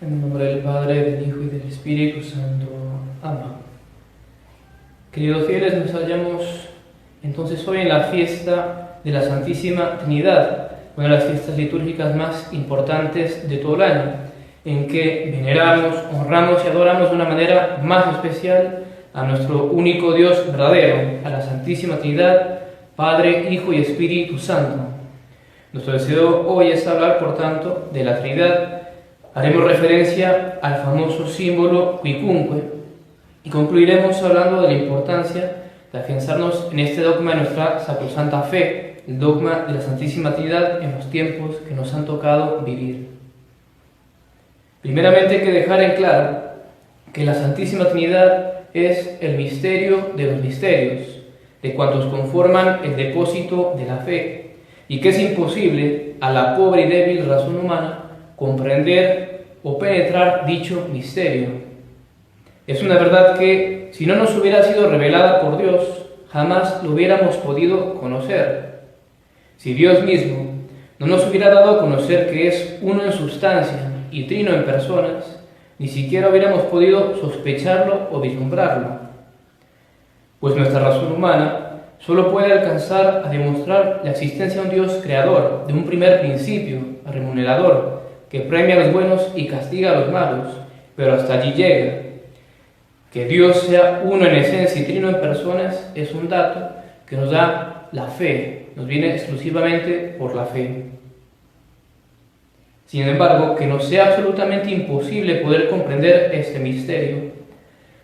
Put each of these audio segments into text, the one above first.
En el nombre del Padre, del Hijo y del Espíritu Santo. Amén. Queridos fieles, nos hallamos entonces hoy en la fiesta de la Santísima Trinidad, una de las fiestas litúrgicas más importantes de todo el año, en que veneramos, honramos y adoramos de una manera más especial a nuestro único Dios verdadero, a la Santísima Trinidad, Padre, Hijo y Espíritu Santo. Nuestro deseo hoy es hablar, por tanto, de la Trinidad. Haremos referencia al famoso símbolo quicunque y concluiremos hablando de la importancia de afianzarnos en este dogma de nuestra sacrosanta fe, el dogma de la Santísima Trinidad en los tiempos que nos han tocado vivir. Primeramente hay que dejar en claro que la Santísima Trinidad es el misterio de los misterios, de cuantos conforman el depósito de la fe, y que es imposible a la pobre y débil razón humana comprender o penetrar dicho misterio. Es una verdad que, si no nos hubiera sido revelada por Dios, jamás lo hubiéramos podido conocer. Si Dios mismo no nos hubiera dado a conocer que es uno en sustancia y trino en personas, ni siquiera hubiéramos podido sospecharlo o vislumbrarlo. Pues nuestra razón humana solo puede alcanzar a demostrar la existencia de un Dios creador, de un primer principio, remunerador, que premia a los buenos y castiga a los malos, pero hasta allí llega. Que Dios sea uno en esencia y trino en personas es un dato que nos da la fe, nos viene exclusivamente por la fe. Sin embargo, que nos sea absolutamente imposible poder comprender este misterio,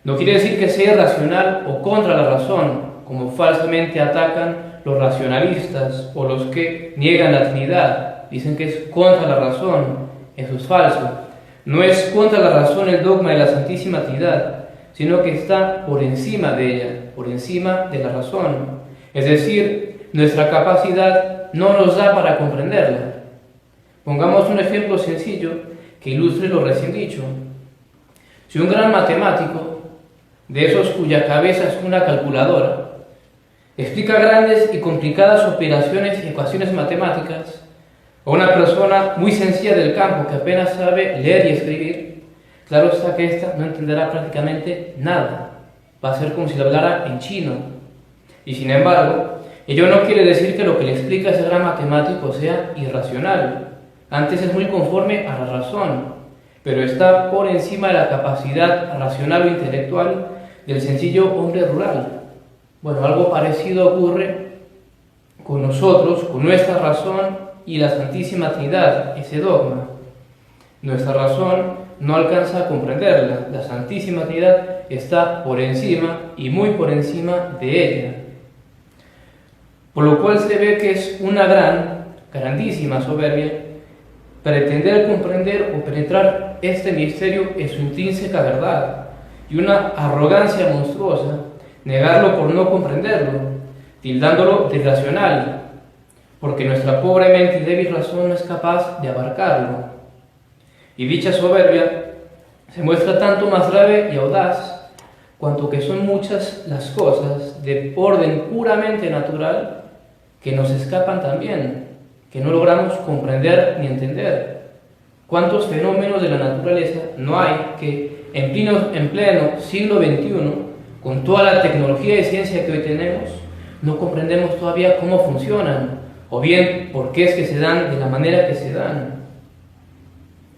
no quiere decir que sea irracional o contra la razón, como falsamente atacan los racionalistas o los que niegan la Trinidad, dicen que es contra la razón. Eso es falso. No es contra la razón el dogma de la Santísima Trinidad, sino que está por encima de ella, por encima de la razón. Es decir, nuestra capacidad no nos da para comprenderla. Pongamos un ejemplo sencillo que ilustre lo recién dicho. Si un gran matemático, de esos cuya cabeza es una calculadora, explica grandes y complicadas operaciones y ecuaciones matemáticas, o una persona muy sencilla del campo que apenas sabe leer y escribir, claro está que ésta no entenderá prácticamente nada. Va a ser como si le hablara en chino. Y sin embargo, ello no quiere decir que lo que le explica ese gran matemático sea irracional. Antes es muy conforme a la razón, pero está por encima de la capacidad racional o intelectual del sencillo hombre rural. Bueno, algo parecido ocurre con nosotros, con nuestra razón y la Santísima Trinidad, ese dogma. Nuestra razón no alcanza a comprenderla. La Santísima Trinidad está por encima y muy por encima de ella. Por lo cual se ve que es una grandísima soberbia pretender comprender o penetrar este misterio en su intrínseca verdad, y una arrogancia monstruosa negarlo por no comprenderlo, tildándolo de irracional, porque nuestra pobre mente y débil razón no es capaz de abarcarlo. Y dicha soberbia se muestra tanto más grave y audaz, cuanto que son muchas las cosas de orden puramente natural que nos escapan también, que no logramos comprender ni entender. ¿Cuántos fenómenos de la naturaleza no hay que en pleno siglo XXI, con toda la tecnología y ciencia que hoy tenemos, no comprendemos todavía cómo funcionan, o bien por qué es que se dan de la manera que se dan?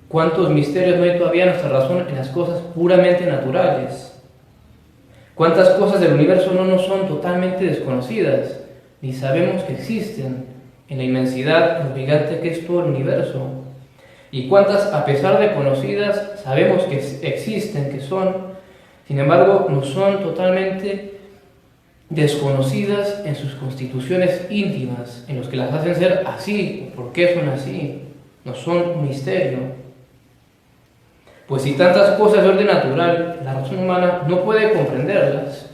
¿Cuántos misterios no hay todavía en nuestra razón en las cosas puramente naturales? ¿Cuántas cosas del universo no nos son totalmente desconocidas, ni sabemos que existen en la inmensidad lo gigante que es todo el universo? ¿Y cuántas, a pesar de conocidas, sabemos que existen, que son, sin embargo, no son totalmente desconocidas en sus constituciones íntimas, en los que las hacen ser así, o por qué son así? No son un misterio. Pues si tantas cosas de orden natural, la razón humana no puede comprenderlas,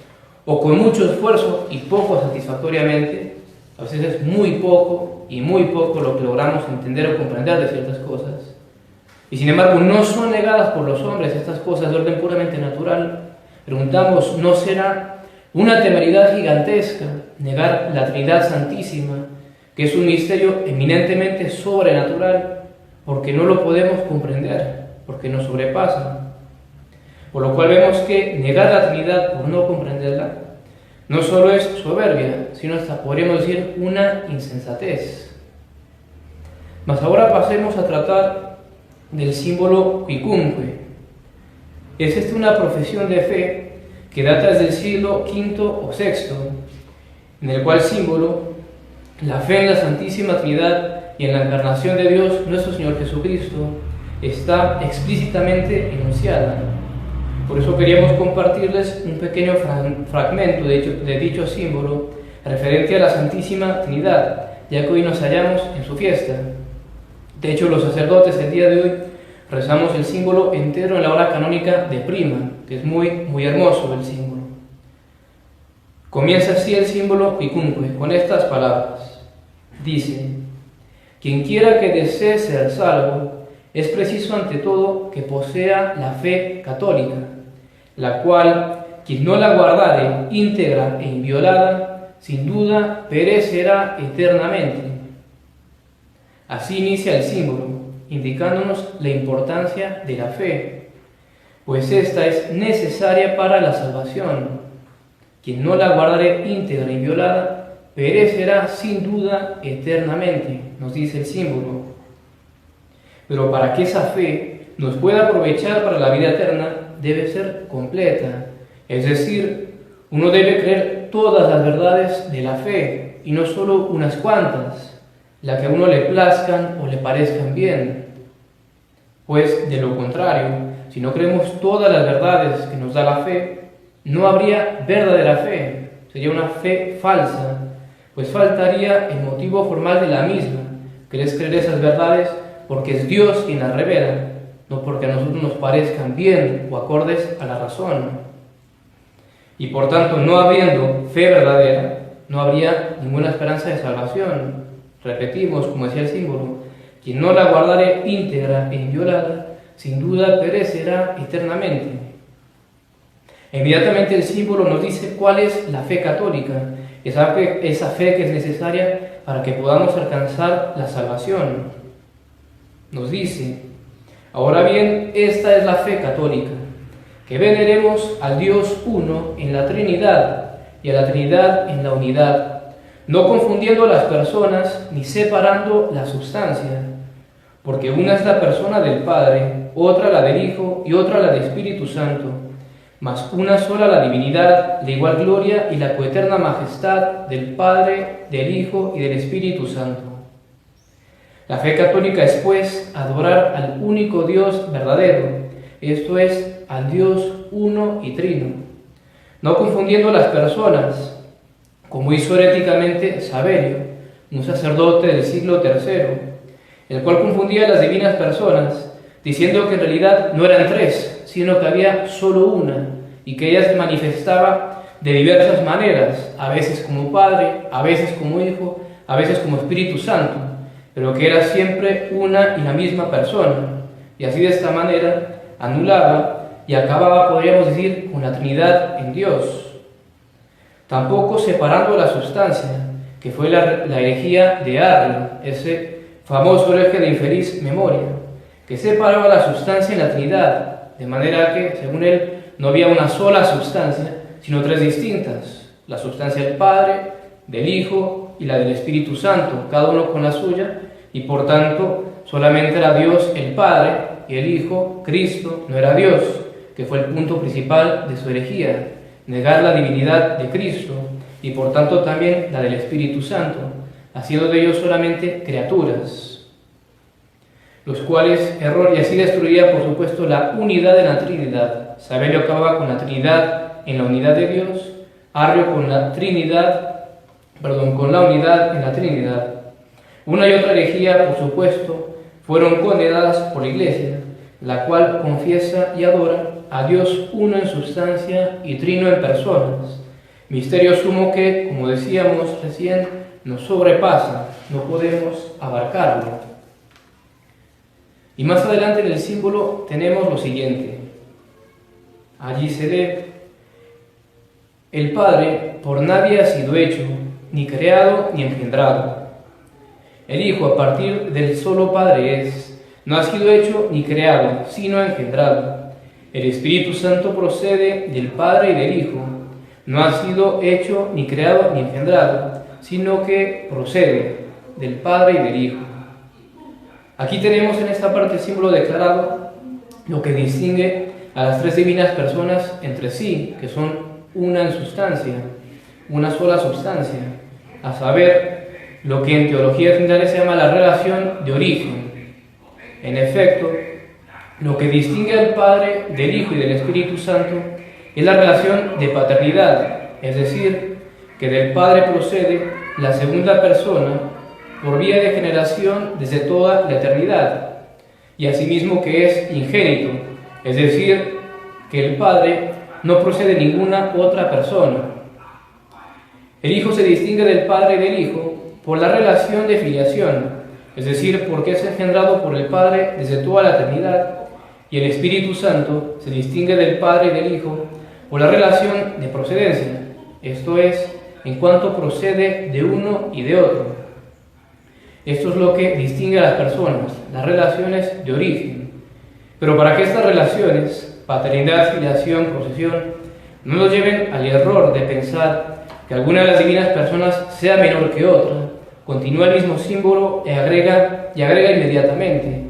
o con mucho esfuerzo y poco satisfactoriamente, a veces es muy poco lo que logramos entender o comprender de ciertas cosas, y sin embargo no son negadas por los hombres estas cosas de orden puramente natural, preguntamos, ¿no será una temeridad gigantesca negar la Trinidad Santísima, que es un misterio eminentemente sobrenatural, porque no lo podemos comprender? porque nos sobrepasan. Por lo cual vemos que negar la Trinidad por no comprenderla no solo es soberbia, sino hasta podríamos decir una insensatez. Mas ahora pasemos a tratar del símbolo quicunque. Es esta una profesión de fe que data desde el siglo V o VI, en el cual símbolo la fe en la Santísima Trinidad y en la encarnación de Dios, nuestro Señor Jesucristo, está explícitamente enunciada. Por eso queríamos compartirles un pequeño fragmento de dicho símbolo referente a la Santísima Trinidad, ya que hoy nos hallamos en su fiesta. De hecho, los sacerdotes el día de hoy rezamos el símbolo entero en la hora canónica de prima, que es muy hermoso el símbolo. Comienza así el símbolo quicunque, con estas palabras. Dice: quien quiera que desee ser salvo, es preciso ante todo que posea la fe católica, la cual, quien no la guardare íntegra e inviolada, sin duda perecerá eternamente. Así inicia el símbolo, indicándonos la importancia de la fe, pues esta es necesaria para la salvación. Quien no la guardare íntegra e inviolada, perecerá sin duda eternamente, nos dice el símbolo. Pero para que esa fe nos pueda aprovechar para la vida eterna, debe ser completa. Es decir, uno debe creer todas las verdades de la fe, y no solo unas cuantas, las que a uno le plazcan o le parezcan bien. Pues, de lo contrario, si no creemos todas las verdades que nos da la fe, no habría verdadera fe, sería una fe falsa, pues faltaría el motivo formal de la misma, que es creer esas verdades porque es Dios quien las revela, no porque a nosotros nos parezcan bien o acordes a la razón. Y por tanto, no habiendo fe verdadera, no habría ninguna esperanza de salvación. Repetimos, como decía el símbolo, quien no la guardare íntegra e inviolada, sin duda perecerá eternamente. Inmediatamente el símbolo nos dice cuál es la fe católica, esa fe que es necesaria para que podamos alcanzar la salvación. Nos dice: ahora bien, esta es la fe católica, que veneremos al Dios uno en la Trinidad y a la Trinidad en la unidad, no confundiendo las personas ni separando la sustancia, porque una es la persona del Padre, otra la del Hijo y otra la del Espíritu Santo, mas una sola la divinidad, la igual gloria y la coeterna majestad del Padre, del Hijo y del Espíritu Santo. La fe católica es, pues, adorar al único Dios verdadero, esto es, al Dios uno y trino, no confundiendo las personas, como hizo heréticamente Saverio, un sacerdote del siglo III, el cual confundía las divinas personas, diciendo que en realidad no eran tres, sino que había solo una, y que ella se manifestaba de diversas maneras, a veces como Padre, a veces como Hijo, a veces como Espíritu Santo, pero que era siempre una y la misma persona, y así de esta manera anulaba y acababa, podríamos decir, con la Trinidad en Dios. Tampoco separando la sustancia, que fue la herejía de Arrio, ese famoso hereje de infeliz memoria, que separaba la sustancia en la Trinidad, de manera que, según él, no había una sola sustancia, sino tres distintas: la sustancia del Padre, del Hijo y la del Espíritu Santo, cada uno con la suya, y por tanto solamente era Dios el Padre, y el Hijo, Cristo, no era Dios, que fue el punto principal de su herejía, negar la divinidad de Cristo, y por tanto también la del Espíritu Santo, haciendo de ellos solamente criaturas, los cuales error, y así destruía por supuesto la unidad de la Trinidad. Saverio acababa con la Trinidad en la unidad de Dios, Arrio con la unidad en la Trinidad. Una y otra herejía, por supuesto, fueron condenadas por la Iglesia, la cual confiesa y adora a Dios uno en sustancia y trino en personas, misterio sumo que, como decíamos recién, nos sobrepasa, no podemos abarcarlo. Y más adelante en el símbolo tenemos lo siguiente: allí se lee: el Padre por nadie ha sido hecho, ni creado ni engendrado. El Hijo a partir del solo Padre es, no ha sido hecho ni creado, sino engendrado. El Espíritu Santo procede del Padre y del Hijo, no ha sido hecho ni creado ni engendrado, sino que procede del Padre y del Hijo. Aquí tenemos en esta parte el símbolo declarado, lo que distingue a las tres divinas personas entre sí, que son una en sustancia, una sola sustancia, a saber, lo que en teología general se llama la relación de origen. En efecto, lo que distingue al Padre, del Hijo y del Espíritu Santo es la relación de paternidad, es decir, que del Padre procede la segunda persona por vía de generación desde toda la eternidad, y asimismo que es ingénito, es decir, que el Padre no procede de ninguna otra persona. El Hijo se distingue del Padre y del Hijo por la relación de filiación, es decir, porque es engendrado por el Padre desde toda la eternidad, y el Espíritu Santo se distingue del Padre y del Hijo por la relación de procedencia, esto es, en cuanto procede de uno y de otro. Esto es lo que distingue a las personas, las relaciones de origen. Pero para que estas relaciones, paternidad, filiación, procesión, no nos lleven al error de pensar que alguna de las divinas personas sea menor que otra, continúa el mismo símbolo y agrega inmediatamente.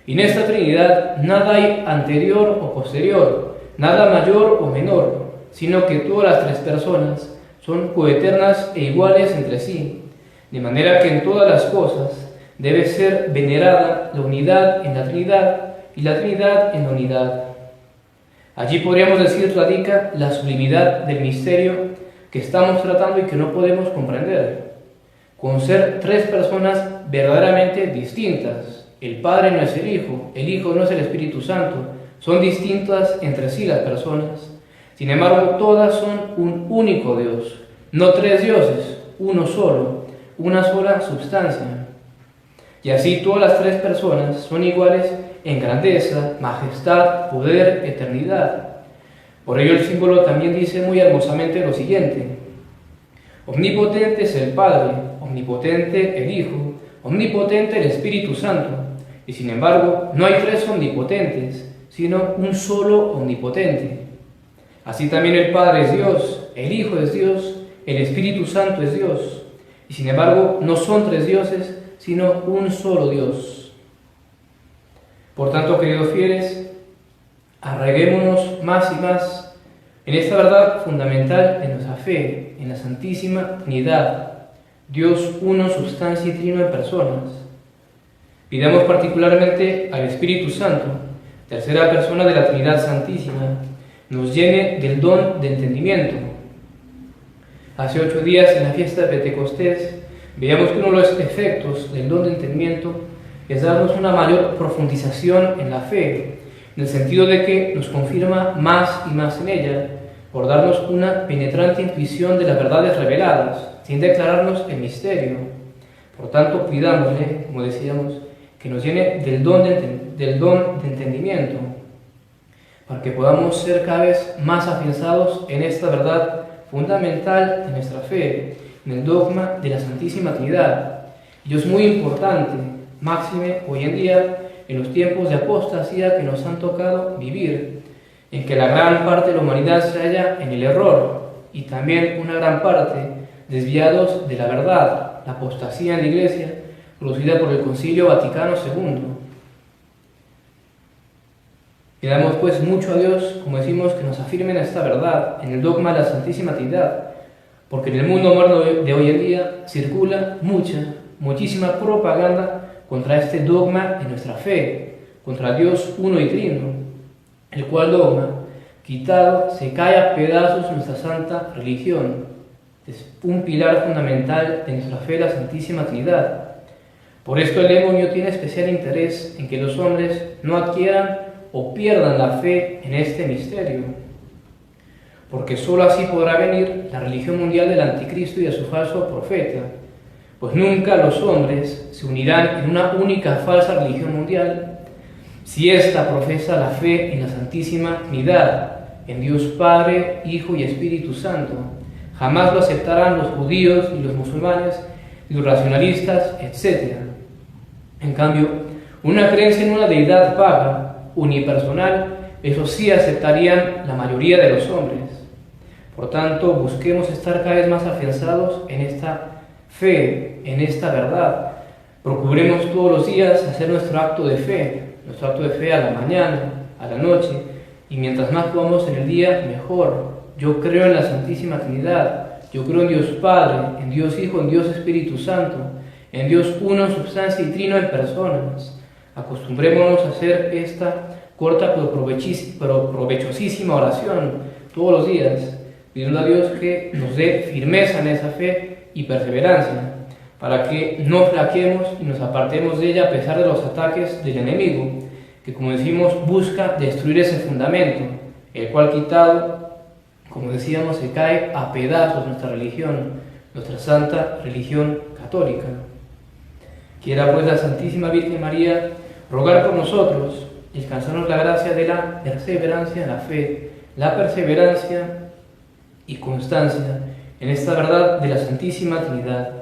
Y en esta Trinidad nada hay anterior o posterior, nada mayor o menor, sino que todas las tres personas son coeternas e iguales entre sí, de manera que en todas las cosas debe ser venerada la unidad en la Trinidad y la Trinidad en la unidad. Allí podríamos decir radica la sublimidad del misterio que estamos tratando y que no podemos comprender. Con ser tres personas verdaderamente distintas, el Padre no es el Hijo no es el Espíritu Santo, son distintas entre sí las personas. Sin embargo, todas son un único Dios, no tres dioses, uno solo, una sola sustancia. Y así todas las tres personas son iguales en grandeza, majestad, poder, eternidad. Por ello el símbolo también dice muy hermosamente lo siguiente: omnipotente es el Padre, omnipotente el Hijo, omnipotente el Espíritu Santo. Y sin embargo, no hay tres omnipotentes, sino un solo omnipotente. Así también el Padre es Dios, el Hijo es Dios, el Espíritu Santo es Dios. Y sin embargo, no son tres dioses, sino un solo Dios. Por tanto, queridos fieles, arraiguémonos más y más en esta verdad fundamental de nuestra fe, en la Santísima Trinidad, Dios uno, sustancia y trino en personas. Pidamos particularmente al Espíritu Santo, tercera persona de la Trinidad Santísima, nos llene del don de entendimiento. Hace 8 días, en la fiesta de Pentecostés, veíamos que uno de los efectos del don de entendimiento es darnos una mayor profundización en la fe, en el sentido de que nos confirma más y más en ella, por darnos una penetrante intuición de las verdades reveladas, sin declararnos el misterio. Por tanto, pidámosle, como decíamos, que nos llene del don de entendimiento, para que podamos ser cada vez más afianzados en esta verdad fundamental de nuestra fe, en el dogma de la Santísima Trinidad. Y es muy importante, máxime hoy en día, en los tiempos de apostasía que nos han tocado vivir, en que la gran parte de la humanidad se halla en el error, y también una gran parte desviados de la verdad, la apostasía en la Iglesia, producida por el Concilio Vaticano II. Pidamos pues mucho a Dios, como decimos, que nos afirmen esta verdad en el dogma de la Santísima Trinidad, porque en el mundo moderno de hoy en día circula muchísima propaganda contra este dogma de nuestra fe, contra Dios uno y trino, el cual dogma, quitado, se cae a pedazos nuestra santa religión. Es un pilar fundamental de nuestra fe, la Santísima Trinidad. Por esto el demonio tiene especial interés en que los hombres no adquieran o pierdan la fe en este misterio, porque sólo así podrá venir la religión mundial del anticristo y de su falso profeta, pues nunca los hombres se unirán en una única falsa religión mundial si ésta profesa la fe en la Santísima Trinidad, en Dios Padre, Hijo y Espíritu Santo. Jamás lo aceptarán los judíos y los musulmanes y los racionalistas, etc. En cambio, Una creencia en una deidad vaga, unipersonal, eso sí aceptarían la mayoría de los hombres. Por tanto, busquemos estar cada vez más afianzados en esta fe, en esta verdad. Procuremos todos los días hacer nuestro acto de fe a la mañana, a la noche, y mientras más podamos en el día, mejor. Yo creo en la Santísima Trinidad, yo creo en Dios Padre, en Dios Hijo, en Dios Espíritu Santo, en Dios uno, substancia y trino en personas. Acostumbrémonos a hacer esta corta pero provechosísima oración todos los días, pidiendo a Dios que nos dé firmeza en esa fe y perseverancia, para que no flaqueemos y nos apartemos de ella a pesar de los ataques del enemigo, que como decimos busca destruir ese fundamento, el cual quitado, como decíamos, se cae a pedazos nuestra religión, nuestra santa religión católica. Quiera pues la Santísima Virgen María rogar por nosotros y alcanzarnos la gracia de la perseverancia en la fe, la perseverancia y constancia en esta verdad de la Santísima Trinidad.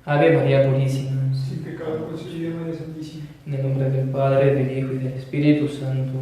Ave María Purísima. Sin pecado concebida, María Santísima. En el nombre del Padre, del Hijo y del Espíritu Santo.